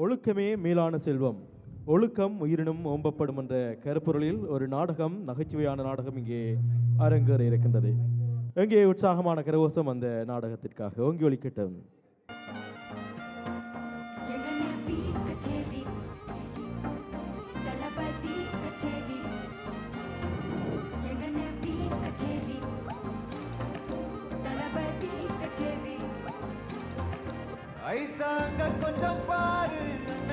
ஒழுக்கமே மேலான செல்வம், ஒழுக்கம் உயிரினும் ஓம்பப்படும் என்ற கருப்பொருளில் ஒரு நாடகம், நகைச்சுவையான நாடகம் இங்கே அரங்கேற இருக்கின்றது. எங்கே உற்சாகமான கரகோஷம் அந்த நாடகத்திற்காக ஓங்கி ஒலிக்கட்டும். ஐசாங்க கொஞ்சம் பாரு,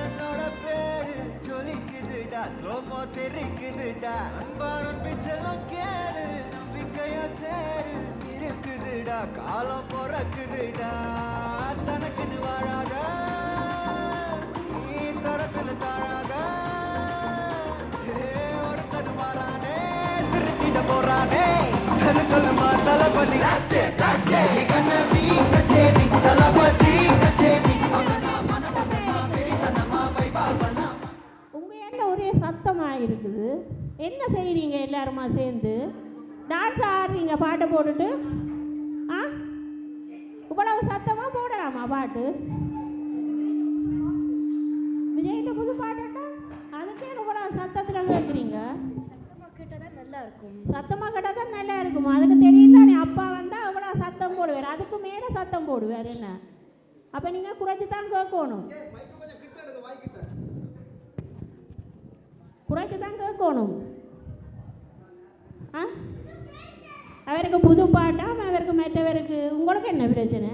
என்னோட பேரு ஜொலிக்குதுடா, ஸ்லோமோ தெரிக்குதுடா, அன்பான பிச்செல்லாம் கேளு, நம்பிக்கையா சேரு இருக்குதுடா, காலம் பிறக்குதுடா, தனக்குன்னு வாழாத, நீ தரத்துல தாழாத, ஒருத்தது மாறானே திருட்டிட போறானே, கருக்கலமா தளபதி தளபதி. சத்தமாக இருக்குது. என்ன செய்கிறீங்க எல்லாருமா சேர்ந்து? டான்ஸ் ஆடுறீங்க பாட்டை போட்டுட்டு? ஆ, இவ்வளவு சத்தமாக போடலாமா பாட்டு? விஜய்கிட்ட புது பாட்டுட்டா அதுக்கே இவ்வளவு சத்தத்தில் கேட்குறீங்க. சத்தமாக கேட்டால் தான் நல்லா இருக்கும். அதுக்கு தெரியும் தானே, அப்பா வந்தால் இவ்வளோ சத்தம் போடுவார், அதுக்கு மேலே சத்தம் போடுவார். என்ன அப்போ நீங்கள் குறைச்சி தான் கேட்கணும், குறைச்சி தான் கேட்கணும். ஆ, அவருக்கு புது பாட்டாம், அவருக்கு மற்றவருக்கு. உங்களுக்கு என்ன பிரச்சனை?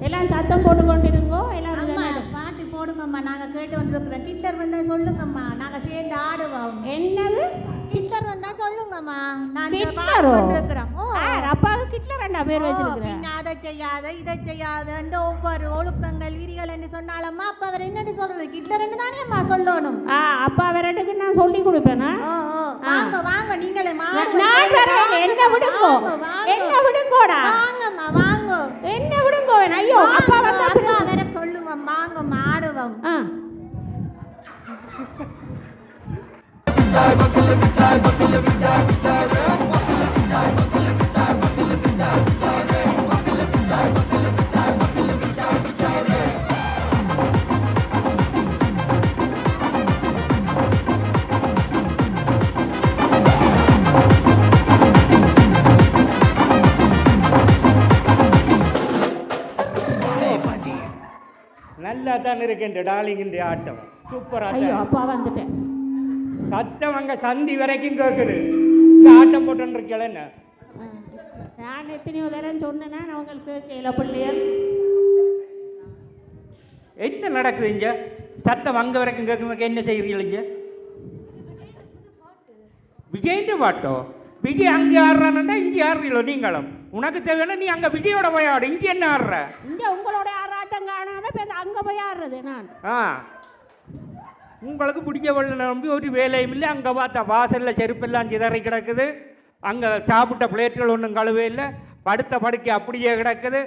எல்லாம் சத்தம் போட்டு கொண்டிருங்கோ. எல்லாம் பாட்டு போடுங்கம்மா, நாங்கள் கேட்டு கொண்டிருக்கிறோம். கிட்டர் வந்தால் சொல்லுங்கம்மா, நாங்கள் சேர்ந்து ஆடுவோம். என்னது கிட்லர் வந்தா சொல்லுங்கம்மா, நான் இருக்கிறோம். அப்பாவுக்கு கிட்லர் ரெண்டா பேர் வச்சிருக்கிறேன். அதை செய்யாத இதை செய்யாத ஒவ்வொரு ஒழுக்கங்கள் விதிகள் என்று சொன்னாலம்மா அப்பா அவர் என்னன்னு சொல்றது? கிட்லர் என்று தானே அம்மா சொல்லணும். அப்பா வரட்டுக்கு நான் சொல்லி கொடுப்பேனா? வாங்க வாங்க, நீங்களே நான் வரேன். என்ன விடுங்கோ, என்ன விடுங்கோடா, வாங்கம்மா வாங்க, என்ன விடுங்கோ. ஐயோ, அப்பா வந்தா அப்பா வர சொல்லுவோம், வாங்க ஆடுவோம். நல்லா தான் இருக்கின்ற டார்லிங்கின்ற ஆட்டம் சூப்பராக. ஐயோ, அப்பா வந்துட்டேன். சத்தம் அங்கே சந்தி வரைக்கும் கேட்குது. இந்த ஆட்டம் போட்டுருக்கல என்ன? நான் எத்தனையோ தரம் சொன்னேன்னா அவங்களுக்கு கேட்கல பிள்ளையர். என்ன நடக்குது இங்கே? சத்தம் அங்கே வரைக்கும் கேட்கும்போது என்ன செய்கிறீங்க இங்கே? விஜய்ன்ற பாட்டோ? விஜய் அங்கே ஆடுறான்டா, இங்கே ஆடுறீங்களோ நீங்களும்? உனக்கு தேவையான நீ அங்கே விஜயோட போய் ஆடு, இங்கே என்ன ஆடுற? இங்கே உங்களோட ஆராட்டம் காணாம அங்கே போய் ஆடுறது நான். உங்களுக்கு பிடிச்ச வெள்ள நம்பி ஒரு வேலையும் இல்லை. அங்கே பார்த்தா வாசலில் செருப்பெல்லாம் சிதறி கிடக்குது, அங்கே சாப்பிட்ட பிளேட்டுகள் ஒன்றும் கழுவே இல்லை, படுத்த படுக்கை அப்படியே கிடக்குது.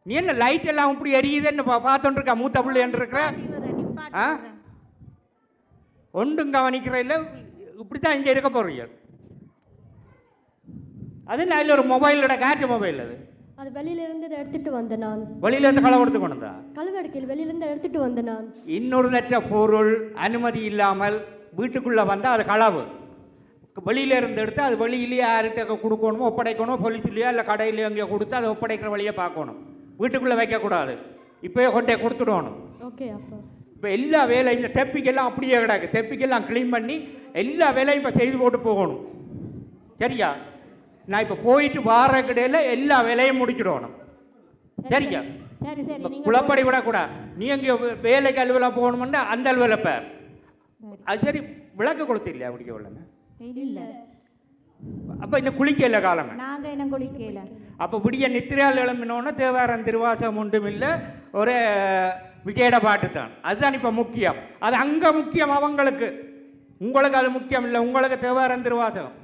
நீ என்ன லைட் எல்லாம் இப்படி எரியுதுன்னு பார்த்துட்டு இருக்கா? மூத்த பிள்ளைன்னு இருக்கிற ஒன்றும் கவனிக்கிற இல்லை. இப்படி தான் இங்கே இருக்க போறீங்க. அது நான் ஒரு மொபைலோட காற்று மொபைல் அது வெளியிலிருந்து எடுத்துட்டு வந்தேன் நான். வெளியிலேருந்து களவு எடுத்து கொண்டா? கழுவெடுக்கையில் வெளியிலிருந்து எடுத்துட்டு வந்தேன் நான். இன்னொரு நற்ற பொருள் அனுமதி இல்லாமல் வீட்டுக்குள்ளே வந்தால் அது களவு. வெளியில இருந்து எடுத்து அது வெளியிலேயே யார்கிட்ட கொடுக்கணுமோ ஒப்படைக்கணும். போலீஸ்லையோ இல்லை கடையிலையோ அங்கே கொடுத்து அதை ஒப்படைக்கிற வழியை பார்க்கணும். வீட்டுக்குள்ளே வைக்கக்கூடாது. இப்போயே கொண்டே கொடுத்துடணும். ஓகே அப்பா. இப்போ எல்லா வேலையும் இந்த தெப்பிக்கெல்லாம் அப்படியே கிடக்கு. தெப்பிக்கெல்லாம் க்ளீன் பண்ணி எல்லா வேலையும் இப்போ செய்து போட்டு போகணும். சரியா? நான் இப்போ போயிட்டு வார கடையில் எல்லா வேலையும் முடிச்சிடணும். சரியா? சரி சரி. குழப்படி விடக்கூடாது. நீ அங்கே வேலைக்கு அலுவலாம் போகணும்னா அந்த அலுவலை பேர். அது சரி, விளக்கு கொடுத்து இல்லையா குடிக்க உள்ளங்க? இல்லை. அப்போ இன்னும் குளிக்கல காலங்க? நாங்கள் என்ன குளிக்கல. அப்போ விடிய நித்திரையால் எழும்பினோன்னா தேவாரம் திருவாசகம் ஒன்றும் இல்லை, ஒரு விஜயோட பாட்டு தான். அதுதான் இப்போ முக்கியம். அது அங்கே முக்கியம் அவங்களுக்கு. உங்களுக்கு அது முக்கியம் இல்லை. உங்களுக்கு தேவாரம் திருவாசகம்.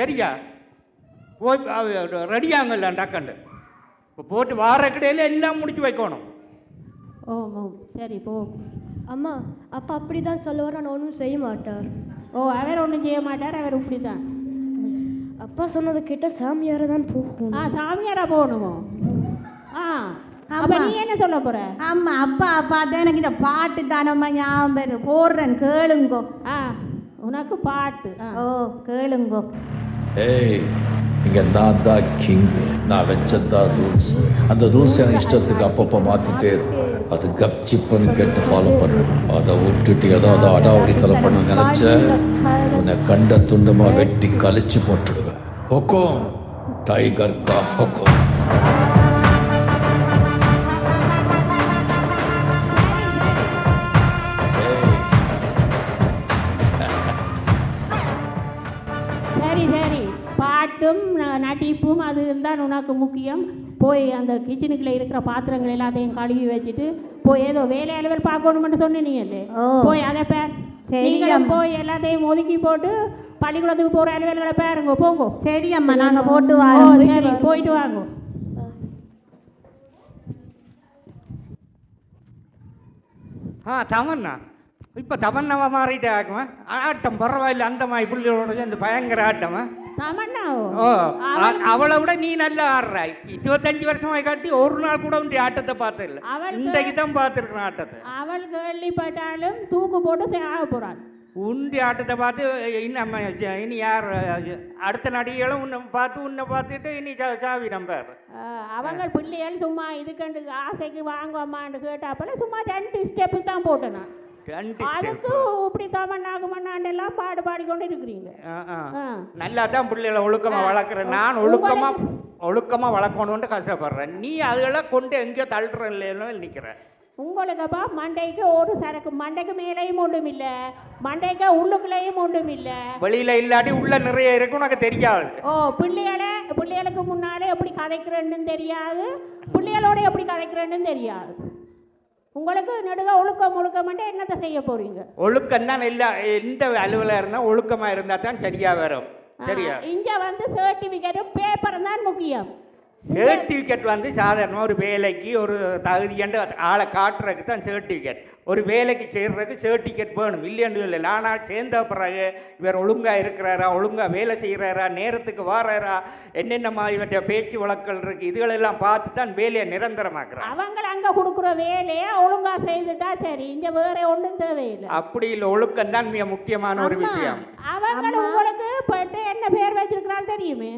சரியா? போய் ரெடியாங்கல்ல டக்கண்டு. இப்போ போட்டு வார கடையில் எல்லாம் முடிச்சு வைக்கணும். ஓ சரி போ. அம்மா அப்பா அப்படி தான் சொல்லுவார், நான் ஒன்றும் செய்ய மாட்டார். அவர் ஒன்றும் செய்ய மாட்டார், அவர் இப்படி தான். அப்பா சொன்னது கேட்டால் சாமியாரை தான் போகணும். சாமியாரா போகணுமோ? அப்ப நீ என்ன சொல்ல போற? ஆமா அப்பா பார்த்தா எனக்கு இந்த பாட்டு தானம்மா ஞாபகம் வருது. போடுறேன் கேளுங்கோ. உனக்கு பாட்டு ஓ கேளுங்கோ. ஏய் இங்கே நான் தான் கிங்கு, நான் வச்சதான் ரூல்ஸ். அந்த ரூல்ஸ் எனக்கு இஷ்டத்துக்கு அப்பப்போ மாற்றிட்டே இருப்பேன். அது கப்சிப்புன்னு கேட்டு ஃபாலோ பண்ணுவேன். அதை விட்டுட்டு ஏதாவது அடாவடித்தலை பண்ண நினச்ச உன்னை கண்ட துண்டமாக வெட்டி கழிச்சு போட்டுடுவேன். ஹொக்கோம் டைகர் கா ஹொக்கோம். பாட்டும் நடிப்பும் அது தான் உனக்கு முக்கியம். போய் அந்த கிச்சனுக்குள்ளே இருக்கிற பாத்திரங்கள் எல்லாத்தையும் கழுவி வச்சுட்டு போய் ஏதோ வேலை அளவில் பார்க்கணும்னு சொன்னீங்கல்லே, போய் அதை பேர் போய் எல்லாத்தையும் ஒதுக்கி போட்டு பள்ளிக்கூடத்துக்கு போகிற அளவுகளை பேருங்க போங்க. சரி அம்மா நாங்கள் போட்டு வரோம். சரி போயிட்டு வாங்க. தமன்னா இப்போ தமன்னாவா மாறிட்டே ஆகுமா? ஆட்டம் பரவாயில்ல, அந்த மாதிரி பிள்ளைகளோட அந்த பயங்கர ஆட்டமா தமன்னாவோ? அவளை விட நீ நல்லா ஆடுறாய். 25 வருஷமா காட்டி ஒரு நாள் கூட உன் ஆட்டத்தை பார்த்ததில்ல. இன்றைக்கு தான் பார்த்துருக்கேன் ஆட்டத்தை. அவள் கேள்விப்பட்டாலும் தூக்கு போட்டு சாக போறாள். உண்டி ஆட்டத்தை பார்த்து இனி யார் அடுத்த நடிகைகளும் உன்னை பார்த்துட்டு இனி சாவி நம்பார். அவங்க பிள்ளைகள் சும்மா இதுக்கண்டு ஆசைக்கு வாங்குவாமான்னு கேட்டாப்பல சும்மா 2 ஸ்டெப்பு தான் போட்டேன். அதுக்கு இப்படி தமன்னாகுமன்னாண்டு எல்லாம் பாடிக்கொண்டு இருக்கிறீங்க. நல்லா தான் பிள்ளைகளை ஒழுக்கமா வளர்க்குறேன். நான் ஒழுக்கமா வளர்க்கணும்னு கஷ்டப்படுறேன். நீ அதெல்லாம் கொண்டு எங்கேயோ தள்ளுற இல்லைன்னு நிற்கிறேன். உங்களுக்குப்பா மண்டைக்கு ஒரு சரக்கு, மண்டைக்கு மேலேயும் ஒன்றும் இல்லை, மண்டைக்கு உள்ளுக்குள்ளேயும் ஒன்றும் இல்லை. வெளியில இல்லாட்டி உள்ள நிறைய இருக்கு, உனக்கு தெரியாது. பிள்ளைகளுக்கு முன்னாலே எப்படி கதைக்கிறேன்னு தெரியாது, பிள்ளைகளோட எப்படி கதைக்கிறேன்னு தெரியாது. உங்களுக்கு நடுக ஒழுக்கம் என்னத்தை செய்ய போறீங்க? ஒழுக்கம் தான் எந்த அலுவலாக இருந்தால் ஒழுக்கமா இருந்தால் தான் சரியா வரும். சரியா? இங்க வந்து சர்டிஃபிகேட்டும் பேப்பரும் தான் முக்கியம். சர்டிஃபிகேட் வந்து சாதாரணமாக ஒரு வேலைக்கு ஒரு தகுதியாண்டு ஆளை காட்டுறதுக்கு தான் சர்டிஃபிகேட். ஒரு வேலைக்கு செய்கிறதுக்கு சர்டிஃபிகேட் வேணும், இல்லைன்னு இல்லை. ஆனால் சேர்ந்த பிறகு இவர் ஒழுங்காக இருக்கிறாரா, ஒழுங்காக வேலை செய்கிறாரா, நேரத்துக்கு வாராரா, என்னென்ன மாதிரி பேச்சு வழக்கல் இருக்குது, இதுகளெல்லாம் பார்த்து தான் வேலையை நிரந்தரமாக்குறாங்க. அவங்க அங்கே கொடுக்குற வேலையை ஒழுங்காக செய்துட்டா சரி, இங்கே வேற ஒன்றும் தேவையில்லை. அப்படி இல்லை, ஒழுக்கம் தான் மிக முக்கியமான ஒரு விஷயம். அவங்க உங்களுக்கு பட்டு என்ன பேர் வச்சிருக்கிறாள் தெரியுமே?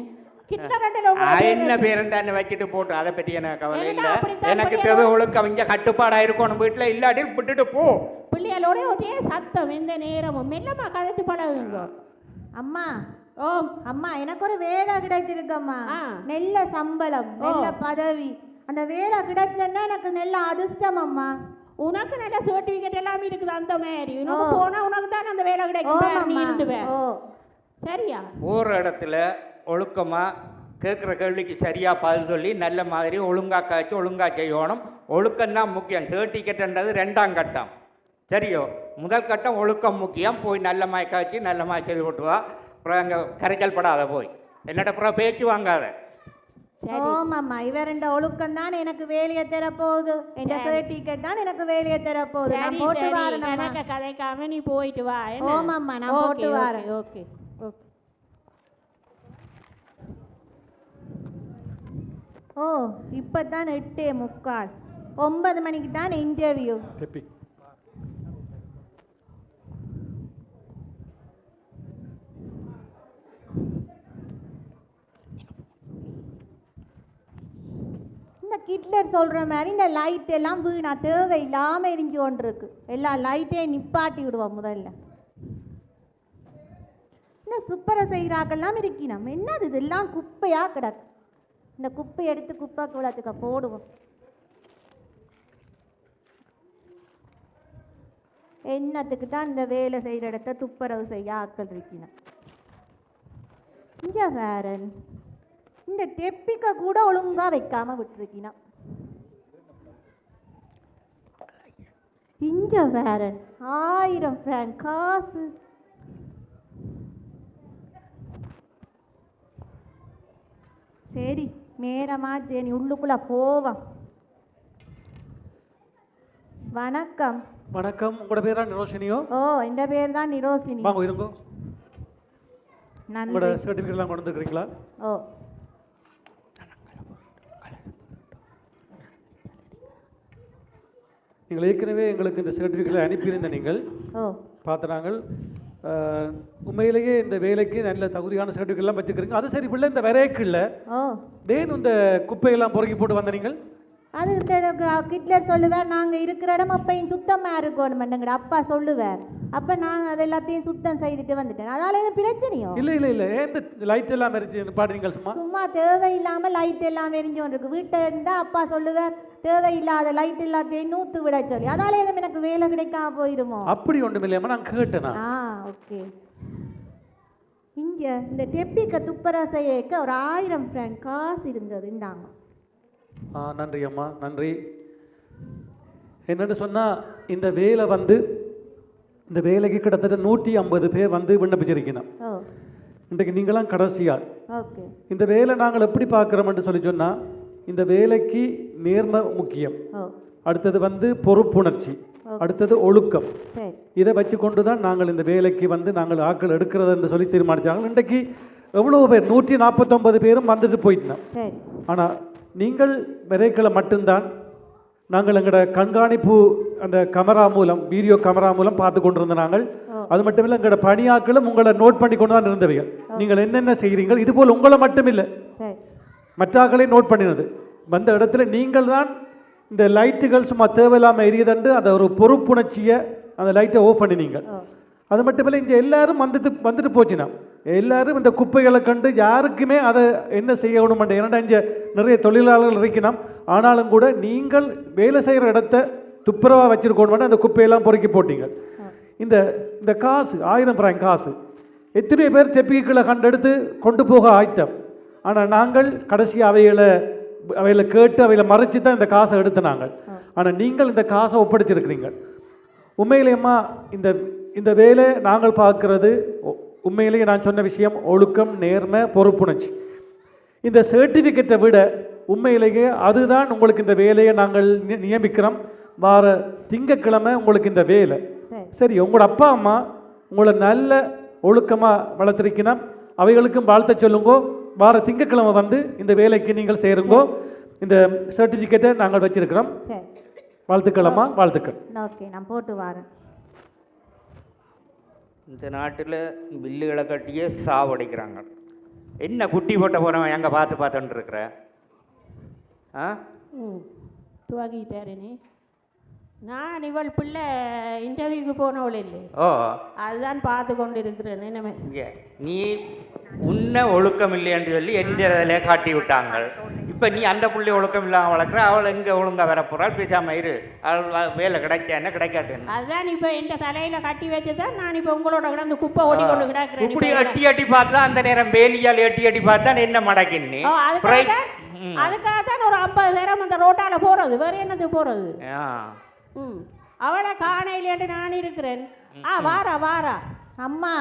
என்ன பேருந்தான்னு வச்சுட்டு போட்டு அதை பற்றி எனக்கு கவலை இல்லை. எனக்கு தேவை ஒழுக்கம். இங்கே கட்டுப்பாடாக இருக்கணும் வீட்டில், இல்லாட்டி விட்டுட்டு போ. பிள்ளைகளோட ஒரே சத்தம் எந்த நேரமும் மெல்லமா கதைச்சு பழகுங்க. அம்மா அம்மா எனக்கு ஒரு வேலை கிடைச்சிருக்கம்மா. நல்ல சம்பளம், நல்ல பதவி. அந்த வேலை கிடைச்சதுன்னா எனக்கு நல்ல அதிர்ஷ்டம் அம்மா. உனக்கு நல்ல சர்டிஃபிகேட் எல்லாம் இருக்குது. அந்த மாதிரி உனக்கு போனா உனக்கு தான் அந்த வேலை கிடைக்கும். சரியா? ஒரு இடத்துல ஒழுக்கமாக கேட்குற கேள்விக்கு சரியாக பதில் சொல்லி நல்ல மாதிரி ஒழுங்காக காய்ச்சி ஒழுங்காக செய்யணும். ஒழுக்கம்தான் முக்கியம். சர்டிஃபிகேட்ன்றது 2ஆம் கட்டம். சரியோ? முதல் கட்டம் ஒழுக்கம் முக்கியம். போய் நல்ல மாய் காய்ச்சி நல்ல மாய் செய்து போட்டுவா. அப்புறம் அங்கே கரைச்சல் படாத போய் என்னோட அப்புறம் பேச்சு வாங்காத. ஓமாம்மா, இவர் இந்த ஒழுக்கம் தான் எனக்கு வேலையை தரப்போகுது. இந்த சர்டிஃபிகேட் தான் எனக்கு வேலையை தரப்போகுது. நான் போட்டு வரேன். கதைக்காம நீ போயிட்டு வா. ஓமாம்மா, நான் போட்டு வரேன். Okay okay. ஓ இப்போ தான் 8:45, 9 மணிக்கு தான் இன்டர்வியூ. இந்த கிட்லர் சொல்கிற மாதிரி இந்த லைட் எல்லாம் வீணா தேவையில்லாமல் எரிஞ்சு கொண்டிருக்கு. எல்லா லைட்டையும் நிப்பாட்டி விடுவோம் முதல்ல. இந்த சுப்பரை செய்கிறாக்கெல்லாம் இருக்கணும். என்னது இதெல்லாம் குப்பையாக கிடக்கு. இந்த குப்பை எடுத்து குப்பை குளத்துக்கு போடுவோம். என்னத்துக்கு தான் இந்த வேலை செய்கிற இடத்த துப்புரவு செய்ய ஆட்கள் இருக்கணும். இங்கே வேற இந்த டெப்பிக்க கூட ஒழுங்காக வைக்காம விட்டுருக்கணும். இங்கே வேற 1000 ஃப்ராங்க் காசு. சரி நேரமா ஜெனி உள்ளுக்குள்ள போவான். வணக்கம். வணக்கம். உங்களோட பேர் தான் நிரோஷினியோ? ஓ இந்த பேர் தான் நிரோஷினி. வாங்க இருங்கோ. நன்றி. உங்களோட சர்டிஃபிகேட் எல்லாம் கொண்டு வந்துருக்கீங்களா? ஓ நீங்கள் ஏற்கனவே எங்களுக்கு இந்த சர்டிஃபிகேட் அனுப்பியிருந்த நீங்கள் ஓ பார்த்துறாங்க. உண்மையிலேயே இந்த வேலைக்கு நல்ல தகுதியான சர்டிஃபிகேட்லாம் வச்சுக்கிறீங்க. அது சரி பிள்ளை, இந்த விரைக்குள்ள ஓ தேன் இந்த குப்பையெல்லாம் பொறுக்கி போட்டு வந்த நீங்கள் அது ஹிட்லர் சொல்லுவார், நாங்கள் இருக்கிற இடம் அப்பையும் சுத்தமாக இருக்கணுமெண்டுங்கட அப்பா சொல்லுவார். அப்போ நாங்கள் அது எல்லாத்தையும் சுத்தம் செய்துட்டு வந்துட்டேன். அதால எதுவும் பிரச்சனையோ? இல்லை இல்லை இல்லை, ஏன் இந்த லைட் எல்லாம் எரிச்சு பாடுறீங்க? சும்மா சும்மா தேவையில்லாமல் லைட் எல்லாம் எரிஞ்சு கொண்டிருக்கு. வீட்டை இருந்தால் அப்பா சொல்லுவார் தேவையில்லாத லைட் எல்லாத்தையும் நூற்று விட சொல்லி. அதால எதுவும் எனக்கு வேலை கிடைக்காம போயிடுமோ? அப்படி ஒன்றும் இல்லையாம நான் கேட்டேனா? ஓகே. இங்கே இந்த டெப்பிக்க துப்பரசையேக்க ஒரு 1000 ஃப்ராங்க் காசு இருந்தது, இந்தாங்க. நன்றி அம்மா, நன்றி. என்னென்னு சொன்னால் இந்த வேலை வந்து இந்த வேலைக்கு கிட்டத்தட்ட 150 பேர் வந்து விண்ணப்பிச்சிருக்கணும். இன்றைக்கு நீங்களாம் கடைசியால். ஓகே. இந்த வேலை நாங்கள் எப்படி பார்க்குறோம்னு சொல்லி சொன்னால், இந்த வேலைக்கு நேர்மை முக்கியம், அடுத்தது வந்து பொறுப்புணர்ச்சி, அடுத்தது ஒழுக்கம். இதை வச்சு கொண்டு தான் நாங்கள் இந்த வேலைக்கு வந்து நாங்கள் ஆட்கள் எடுக்கிறது என்று சொல்லி தீர்மானித்தாங்க. இன்றைக்கு எவ்வளோ பேர் 149 பேரும் வந்துட்டு போயிட்டோம். ஆனால் நீங்கள் விரைக்களை மட்டும்தான் நாங்கள் எங்களோட கண்காணிப்பு அந்த கேமரா மூலம், வீடியோ கேமரா மூலம் பார்த்து கொண்டிருந்த நாங்கள். அது மட்டும் இல்லை, எங்களோட பணியாக்களும் உங்களை நோட் பண்ணி கொண்டு தான் இருந்தவைகள். நீங்கள் என்னென்ன செய்கிறீங்கள், இது போல் உங்களை மட்டும் இல்லை மற்றாக்களே நோட் பண்ணினது. வந்த இடத்துல நீங்கள் தான் இந்த லைட்டுகள் சும்மா தேவையில்லாமல் எரியதண்டு அந்த ஒரு பொறுப்புணர்ச்சியை அந்த லைட்டை ஓஃப் பண்ணினீங்க. அது மட்டும் இல்லை, இங்கே எல்லாரும் வந்துட்டு போச்சுனா எல்லாரும் இந்த குப்பைகளை கண்டு யாருக்குமே அதை என்ன செய்யணுமென்ற, ஏன்னா இங்கே நிறைய தொழிலாளர்கள் இருக்கணும். ஆனாலும் கூட நீங்கள் வேலை செய்கிற இடத்த துப்புரவாக வச்சுருக்கணும், அந்த குப்பையெல்லாம் பொறுக்கி போட்டீங்க. இந்த காசு 1000 ஃப்ராங்க் காசு எத்தனை பேர் செப்பிகளை கண்டெடுத்து கொண்டு போக ஆயத்தம். ஆனால் நாங்கள் கடைசி அவைகளை கேட்டு அவைகளை மறைச்சி தான் இந்த காசை எடுத்துனாங்க. ஆனால் நீங்கள் இந்த காசை ஒப்படைச்சிருக்கிறீங்க. உண்மையிலேயம்மா இந்த வேலை நாங்கள் பார்க்கறது உண்மையிலேயே நான் சொன்ன விஷயம் ஒழுக்கம், நேர்மை, பொறுப்புணர்ச்சி. இந்த சர்டிஃபிகேட்டை விட உண்மையிலேயே அதுதான் உங்களுக்கு இந்த வேலையை நாங்கள் நியமிக்கிறோம். வார திங்கக்கிழமை உங்களுக்கு இந்த வேலை. சரி, உங்களோட அப்பா அம்மா உங்களை நல்ல ஒழுக்கமாக வளர்த்துருக்கணும், அவைகளுக்கும் வாழ்த்த சொல்லுங்கோ. வார திங்கக்கிழமை வந்து இந்த வேலைக்கு நீங்கள் சேருங்கோ. இந்த சர்டிஃபிகேட்டை நாங்கள் வச்சிருக்கிறோம். வாழ்த்துக்களம்மா, வாழ்த்துக்கள். ஓகே, நான் போட்டு வரேன். இந்த நாட்டில் பில்லுகளை கட்டியே சாவடிக்கிறாங்க. என்ன குட்டி போட்ட போகிறவன் எங்கே பார்த்துட்டு இருக்கிற? துவங்கிட்டாருனே. நான் இவள் பிள்ளை இன்டர்வியூக்கு போனவள் இல்லை. அதுதான் பார்த்து கொண்டு இருக்கிறேன். என்ன நீ உன்னை ஒழுக்கம் இல்லைன்னு சொல்லி எந்த இதில் காட்டி விட்டாங்க. இப்போ நீ அந்த பிள்ளை ஒழுக்கம் இல்லாமல் வளர்க்குற, அவள் எங்கே ஒழுங்காக வர போகிறாள்? பேசாமல் இரு, அவள் வேலை கிடைச்சா என்ன கிடைக்காது. அதுதான் இப்போ எந்த தலையில் கட்டி வச்சுதான் நான் இப்போ உங்களோட கிடந்து குப்பை ஓடி கொண்டு கிடக்கிறேன். இப்படி எட்டி பார்த்தா அந்த நேரம் வேலியால் எட்டி பார்த்தா என்ன மடக்கின்னு. அதுக்காக தான் ஒரு 50 நேரம் அந்த ரோட்டால போகிறது. வேற என்னது போகிறது? அவளை காணையிலேட்டு நான் இருக்கிறேன். வாரா அம்மா,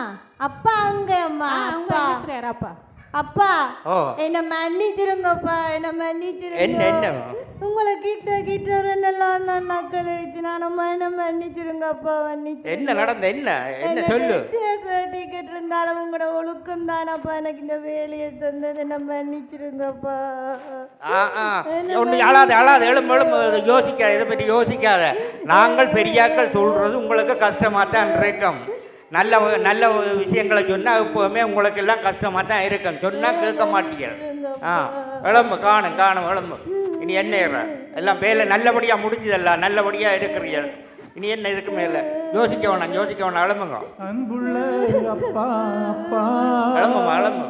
அப்பா அங்க. அம்மா, அப்பா இருக்கிறார். அப்பா அப்பா என்ன மன்னிச்சிருங்கப்பா, என்ன மன்னிச்சிருங்க. உங்களை கிட்ட ரெண்டெல்லாம் நான் நக்கல் அடிச்சு நானம்மா, என்ன மன்னிச்சிருங்கப்பா, மன்னிச்சு. என்ன நடந்த என்ன சொல்லு. சர்டிஃபிகேட் இருந்தாலும் உங்களோட ஒழுக்கம் தானப்பா எனக்கு இந்த வேலையை தந்தது, என்ன மன்னிச்சிருங்கப்பா. ஒன்று அழாத எழும்பு யோசிக்காத, இதை பற்றி யோசிக்காத. நாங்கள் பெரியாக்கள் சொல்றது உங்களுக்கு கஷ்டமாக தான் இருக்கும். நல்ல விஷயங்களை சொன்னால் எப்போவுமே உங்களுக்கு எல்லாம் கஷ்டமாக தான் இருக்கும். சொன்னால் கேட்க மாட்டீங்க. எளம்பு காணும் எளம்பு. இனி என்ன எல்லாம் வேலை நல்லபடியாக முடிஞ்சதல்ல, நல்லபடியாக இருக்கிறீர்கள். இனி என்ன இதுக்கு மேலே யோசிக்க வேணாம். எளம்புங்க, எளம்பு.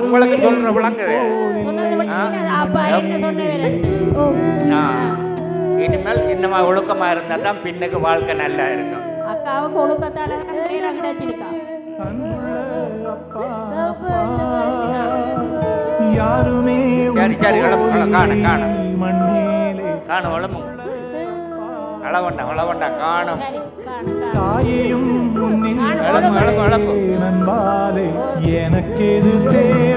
உங்களுக்கு சொல்ற விளங்குது. இனிமேல் இன்னமா ஒழுக்கமாக இருந்தால் தான் பின்னுக்கு வாழ்க்கை நல்லா இருக்கும். அக்காவுக்கு ஒழுக்கத்தால கிடைச்சிருக்கா. அளவண்டா காணும். தாயையும் நண்பாலே எனக்கு எது தேவை?